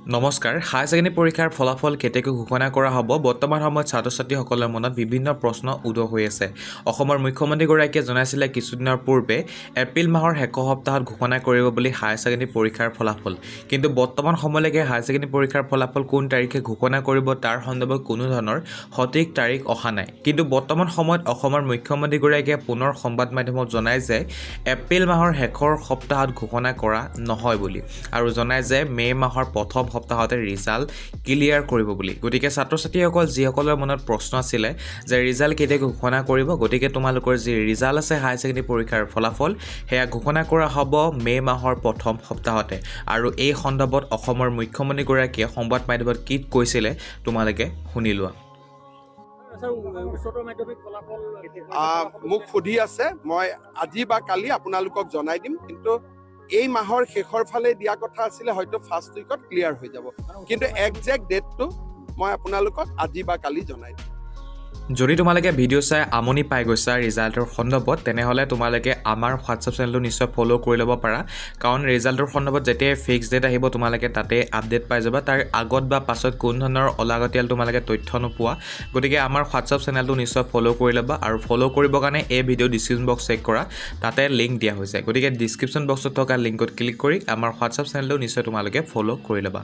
নমস্কাৰ হাই ছেকেণ্ডেৰী পৰীক্ষাৰ ফলাফল কেতিয়াকৈ ঘোষণা কৰা হ'ব বৰ্তমান সময়ত ছাত্ৰ-ছাত্ৰীসকলৰ মনত বিভিন্ন প্ৰশ্ন উদয় হৈ আছে অসমৰ মুখ্যমন্ত্ৰীগৰাকীয়ে জনাইছিলে কিছুদিনৰ পূৰ্বে এপ্ৰিল মাহৰ শেষ সপ্তাহত ঘোষণা কৰিব বুলি হাই ছেকেণ্ডেৰী পৰীক্ষাৰ ফলাফল কিন্তু বৰ্তমান সময়লৈকে হাই ছেকেণ্ডেৰী পৰীক্ষাৰ ফলাফল কোন তাৰিখে ঘোষণা কৰিব তাৰ সন্দৰ্ভত কোনো ধৰণৰ সঠিক তাৰিখ অহা নাই কিন্তু বৰ্তমান সময়ত অসমৰ মুখ্যমন্ত্ৰীগৰাকীয়ে পুনৰ সংবাদ মাধ্যমত জনায় যে এপ্ৰিল মাহৰ শেষৰ সপ্তাহত ঘোষণা কৰা নহয় বুলি আৰু জনায় যে মে মাহৰ প্ৰথম সপ্তাহতে ৰিজাল্ট ক্লিয়াৰ কৰিব বুলি গতিকে ছাত্ৰ-ছাত্ৰীসকল যিসকলৰ মনত প্ৰশ্ন আছিল যে ৰিজাল্ট কেতিয়া ঘোষণা কৰিব গতিকে তোমালোকৰ যি ৰিজাল্ট আছে হাই ছেকেণ্ডেৰী পৰীক্ষাৰ ফলাফল হেয়া ঘোষণা কৰা হ'ব মে মাহৰ প্ৰথম সপ্তাহতে আৰু এই সন্দৰ্ভত অসমৰ মুখ্যমন্ত্ৰীগৰাকীয়ে সংবাদ মাধ্যমত কি কৈছিলে তোমালোকে শুনি লোৱা মোক সুধি আছে মই আজি বা কালি আপোনালোকক জনাই দিম কিন্তু এই মাহৰ শেষৰ ফালে দিয়া কথা আছিলে হয়তো ফাৰ্ষ্ট উইকত ক্লিয়াৰ হৈ যাব কিন্তু একজেক্ট ডেটটো মই আপোনালোকক আজি বা কালি জনাই দিম যদি তোমালোকে ভিডিঅ' চাই আমনি পাই গৈছা ৰিজাল্টৰ সন্দৰ্ভত তেনেহ'লে তোমালোকে আমাৰ হোৱাটছআপ চেনেলটো নিশ্চয় ফ'ল' কৰি ল'ব পাৰা কাৰণ ৰিজাল্টৰ সন্দৰ্ভত যেতিয়াই ফিক্স ডেট আহিব তোমালোকে তাতে আপডেট পাই যাবা তাৰ আগত বা পাছত কোন ধৰণৰ অলাগতিয়াল তোমালোকে তথ্য নোপোৱা গতিকে আমাৰ হোৱাটছআপ চেনেলটো নিশ্চয় ফ'ল' কৰি ল'বা আৰু ফ'ল' কৰিবৰ কাৰণে এই ভিডিঅ' ডিছক্ৰিপশ্যন বক্স চেক কৰা তাতে লিংক দিয়া হৈছে গতিকে ডিছক্ৰিপশ্যন বক্সত থকা লিংকত ক্লিক কৰি আমাৰ হোৱাটছআপ চেনেলটো নিশ্চয় তোমালোকে ফ'ল' কৰি ল'বা